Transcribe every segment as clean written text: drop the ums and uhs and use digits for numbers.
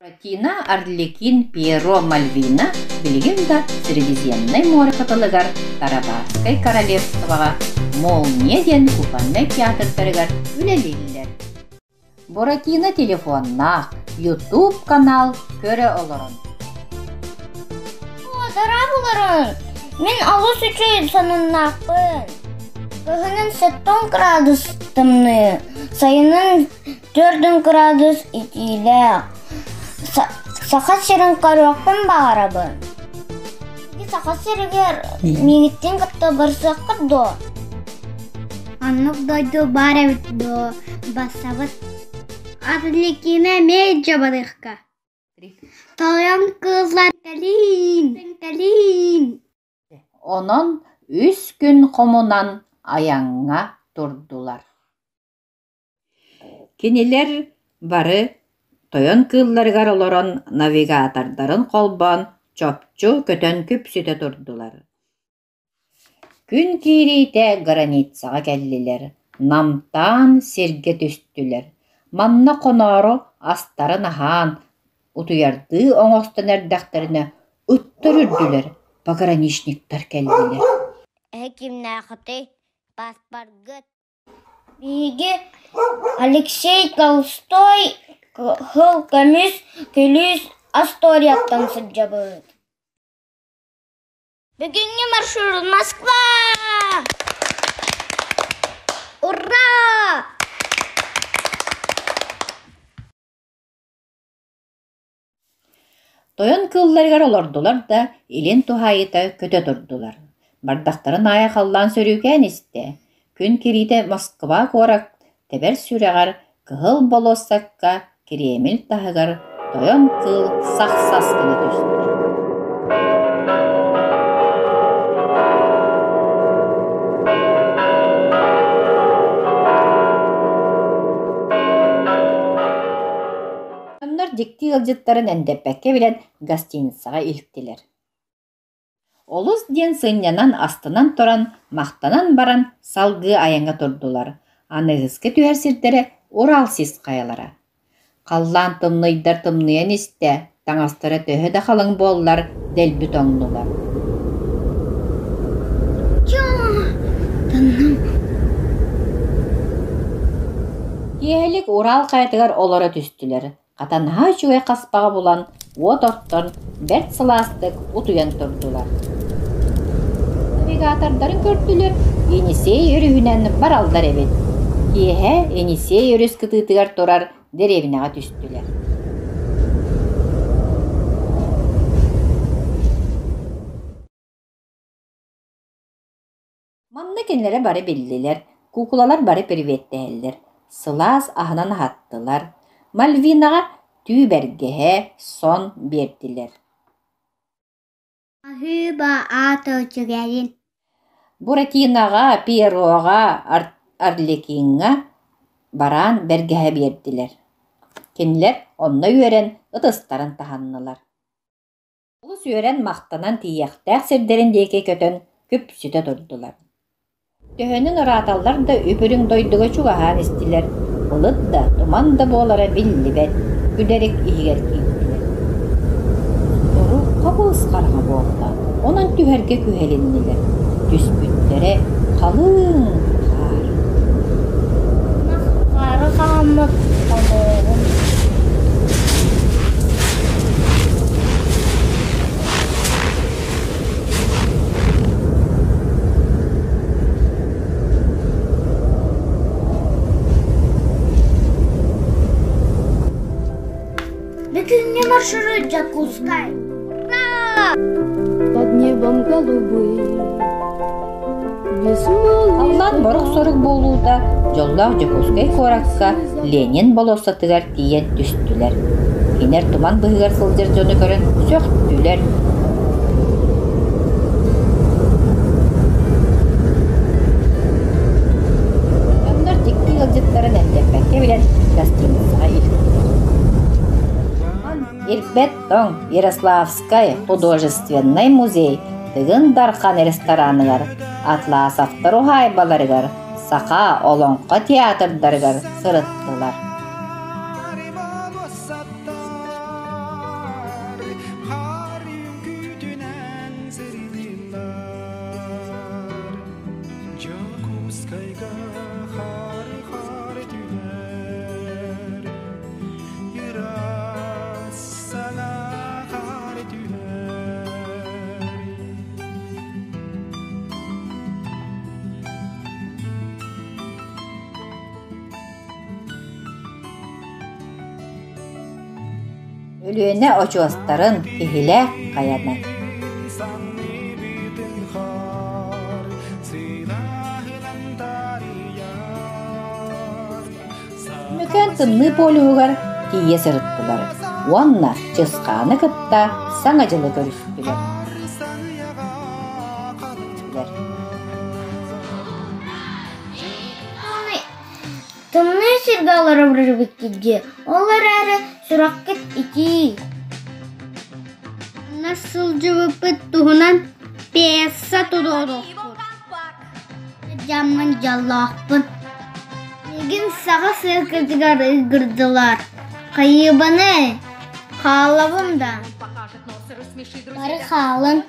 Буратино, Арлекин, Пьеро, Мальвина билигин да Средиземное море каталыгар Тарабарскай королевствоға Молния ден купанный театрдарыгар үлелелер. Буратино телефонна YouTube канал көрө олорон. Дара буларын. Мен алыс үчөй саныннақпын. Кыгынын 7 градус тымны. Сайынын 4 градус итиле. Сақат серін қаруақпын бағарабын. Сақат серігер мегіттен қытты барсақ қыдды. Анық дойду бар әвітді басабыт. Арлекино мей жабадыққа. Тоян кызлар калин. Онон 3 күн комунан аяңға турдулар. Кенелер бары тойон кылларгар олорон навигатордарын колбон чопчу көтөн күпсүтө турдулар. Күн кирейте границага келдилер. Намтан серге түстүлер. Манна конору астарын ахан утуярды оңостон эрдактарына өттөрүрдүлер. Пограничниктар келдилер. Әкімнә қыты паспорт. Биге Алексей Толстой хыл көміс күліс Асторияттан сыджабыд. Бүгінгі маршрут Москва! Ура! Тойон кылларгар олордулар да илин тухайыта көтө турдулар. Бардактарын ая қаллан сөрүкен исте. Күн кирите Москва корак тебер сүрегар кыл болосакка Кремль тахыгар тойон кыл сақсаскыны түстү. Onlar дикти ылжыттарын әндеппәкке билен гостиницаға иліктелер. Олус ден сынянан астынан торан, мақтанан баран салгы аяңа турдулар. Анығызғы түйер сирдері Уралсыз қаялара. Қаллан тымныйдар тымныян исте, таңастары төхі да қалың боллар, дәлбі тоңнулар. Ехелік Урал қайтығар олары түстілер. Қатанға жүге қаспаға болан, от оттон, бәрт сыластық ұтуян тұрдылар. Навигатордарын көрділер, Енисей өрігінен бар алдар әбет. Ехе Енисей өріс кытытығар тұрар деревінаға түстілер. Манны кенлері бары білділер, кукулалар бары приветтәлдер. Сылас ахынан хаттылар. Мальвинаға түйбергеhe сон бердилер. Ахыба аты жүгәрін. Буратиноға, Пьероға, Арлекинға баран бергеhe бердилер. Кенлер онна үйерен ытыстарын таханнылар. Улус үйерен мақтанан тияқтақ сердеріндеке көтін күп сүті тұрдылар. Төхөнін ыраталар да үпірің дойдыға чуғахан істілер. Бұлыд да, туман да болара білі бәт, күдерек игер кейттілер. Тору қабылыс қарға болда, онан түхерге күхеліннілер. Түспүттері қалың қар. Қары қамыт қалығын. Бүгінгі маршрут Jakutskай. Ура! Под небом голубым, без молнии. Аллан борық сорық болууда, жоллақ Jakutskай коракка Ленин болоса тыгар тиен түстілер. Енер туман бұғығар сылдер жоны көрін сөқтілер. Ондар дикті ылжыттарын әндеппәкке білен гостиницаға иліктілер. Ирбеттон Ярославскай художественный музей тыгын дархан ресторанығар, Атласовтар ухайбаларығар, Сақа олонқа театрдарығар сырыттылар. Өлüene очуастарын кихиле каяны. Мүкән тынны полугар тие сырыттылар. Уанна чысқаны кытта саңа жылы көрүштүлер. Тымны сиргалары бұрып кетті. Олар әрі сұрақкет ити. Насыл жывыпы туғынан песса тұдуды құр. Жамын жаллақпын. Егін саға сыркырдығар ұйғырдылар. Қайыбаны қалабымда. Бары қалын.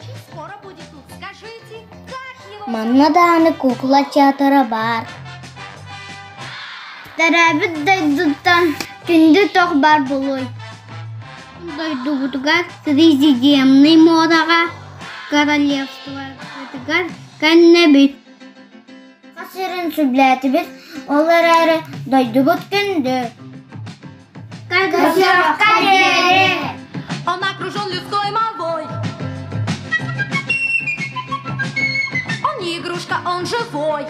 Манна даны кукла театры бар. Дәрәбіт дайдыттан күнді тоқ бар болой. Дойду бұтығар президиемный модаға королевствоға кәнне бит. Қасырын сүбләті бет, олар әрі дойду бұт күнді. Кадыршаққа дәрі. Он окружен людской молвой. Он не игрушка, он живой.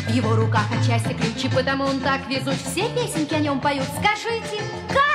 В его руках отчасти ключи, потому он так везуч. Все песенки о нем поют. Скажите, как?